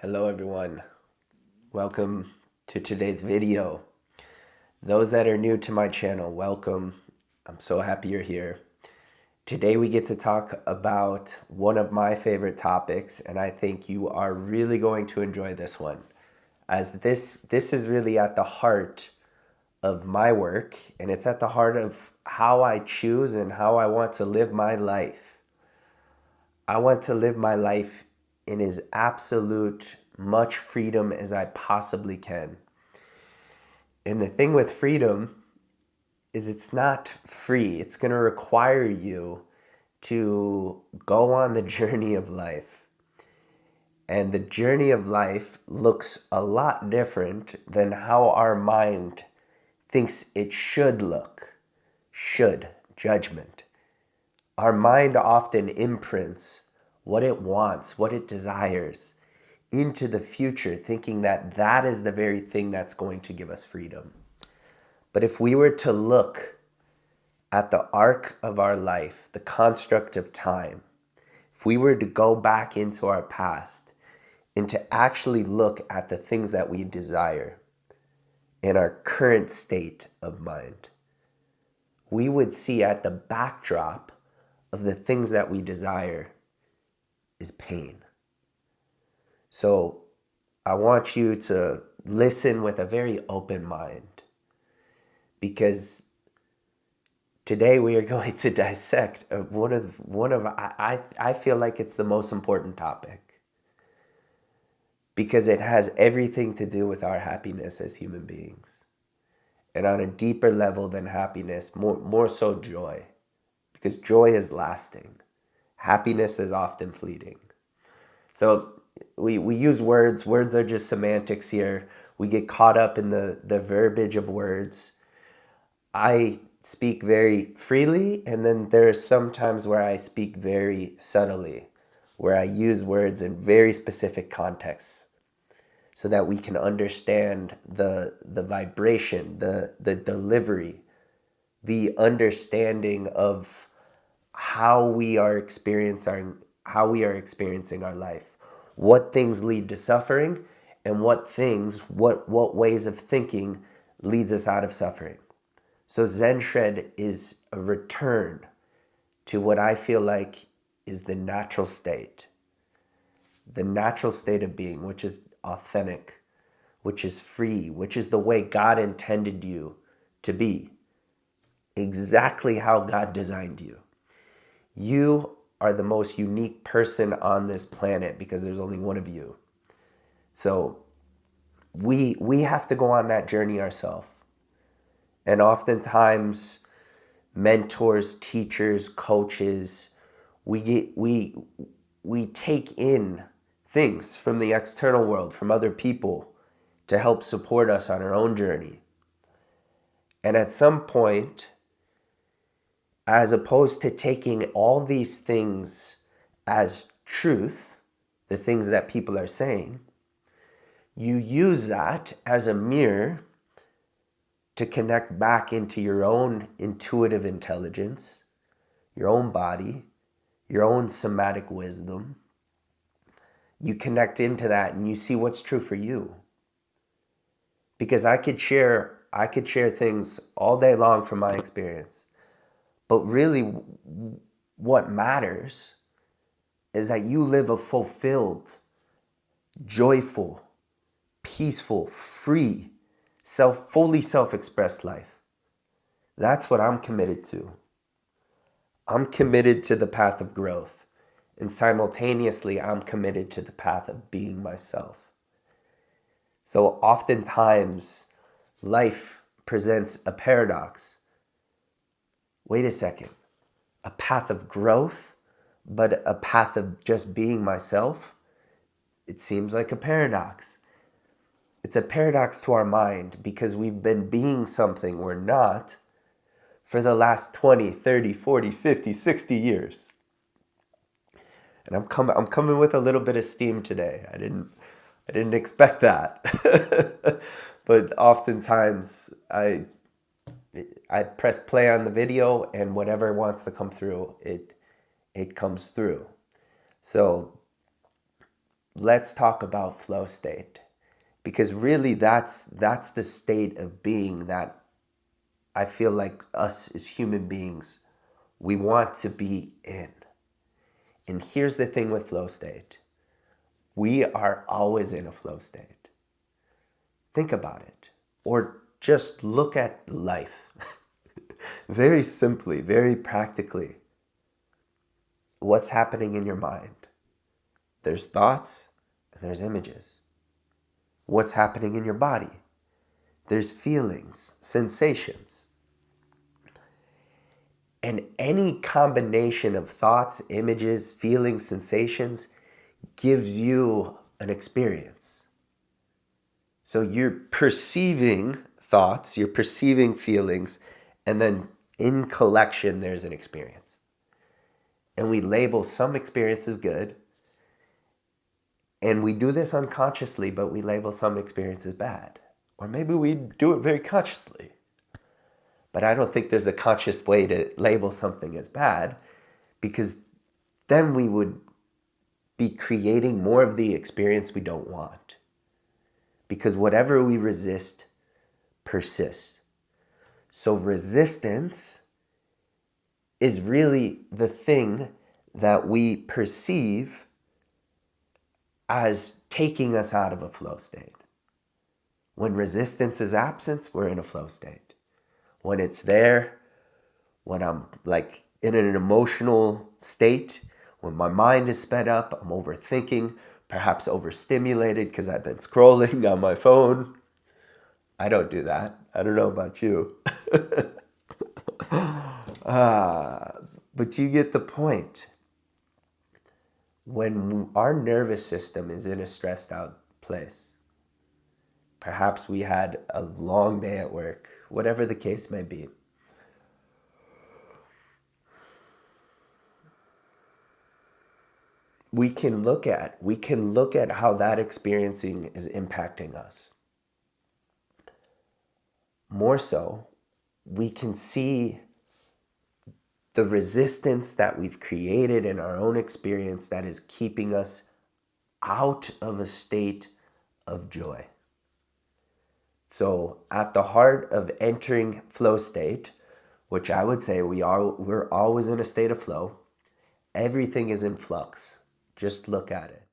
Hello everyone, welcome to today's video. Those that are new to my channel, welcome. I'm so happy you're here. Today we get to talk about one of my favorite topics, and I think you are really going to enjoy this one, as this is really at the heart of my work, and it's at the heart of how I choose and how I want to live my life. I want to live my life in as absolute much freedom as I possibly can. And the thing with freedom is it's not free. It's going to require you to go on the journey of life. And the journey of life looks a lot different than how our mind thinks it should look. Should, judgment. Our mind often imprints what it wants, what it desires, into the future, thinking that that is the very thing that's going to give us freedom. But if we were to look at the arc of our life, the construct of time, if we were to go back into our past and to actually look at the things that we desire in our current state of mind, we would see at the backdrop of the things that we desire is pain. So I want you to listen with a very open mind, because today we are going to dissect I feel like it's the most important topic, because it has everything to do with our happiness as human beings. And on a deeper level than happiness, more so joy, because joy is lasting. Happiness is often fleeting. So we use words. Words are just semantics here. We get caught up in the verbiage of words. I speak very freely, and then there are some times where I speak very subtly, where I use words in very specific contexts so that we can understand the vibration, the delivery, the understanding of how we are experiencing our life. What things lead to suffering, and what ways of thinking leads us out of suffering. So ZenShred is a return to what I feel like is the natural state of being, which is authentic, which is free, which is the way God intended you to be, exactly how God designed you. You are the most unique person on this planet because there's only one of you. So we have to go on that journey ourselves. And oftentimes mentors, teachers, coaches, we take in things from the external world, from other people, to help support us on our own journey. And at some point, as opposed to taking all these things as truth, the things that people are saying, you use that as a mirror to connect back into your own intuitive intelligence, your own body, your own somatic wisdom. You connect into that and you see what's true for you. Because I could share things all day long from my experience. But really, what matters is that you live a fulfilled, joyful, peaceful, free, fully self-expressed life. That's what I'm committed to. I'm committed to the path of growth, and simultaneously, I'm committed to the path of being myself. So oftentimes, life presents a paradox. Wait a second, a path of growth, but a path of just being myself? It seems like a paradox. It's a paradox to our mind because we've been being something we're not for the last 20, 30, 40, 50, 60 years. And I'm coming with a little bit of steam today. I didn't expect that. But oftentimes I press play on the video, and whatever wants to come through, it comes through. So let's talk about flow state, because really that's the state of being that I feel like us as human beings, we want to be in. And here's the thing with flow state. We are always in a flow state. Think about it. Or just look at life. Very simply, very practically. What's happening in your mind? There's thoughts and there's images. What's happening in your body? There's feelings, sensations. And any combination of thoughts, images, feelings, sensations gives you an experience. So you're perceiving thoughts, you're perceiving feelings, and then in collection, there's an experience. And we label some experiences good, and we do this unconsciously, but we label some experiences bad. Or maybe we do it very consciously. But I don't think there's a conscious way to label something as bad, because then we would be creating more of the experience we don't want. Because whatever we resist persists. So resistance is really the thing that we perceive as taking us out of a flow state. When resistance is absent, we're in a flow state. When it's there, when I'm like in an emotional state, when my mind is sped up, I'm overthinking, perhaps overstimulated because I've been scrolling on my phone. I don't do that. I don't know about you. But you get the point. When our nervous system is in a stressed out place, perhaps we had a long day at work, whatever the case may be, we can look at how that experiencing is impacting us. More so, we can see the resistance that we've created in our own experience that is keeping us out of a state of joy. So at the heart of entering flow state, which I would say we're always in a state of flow, everything is in flux. Just look at it.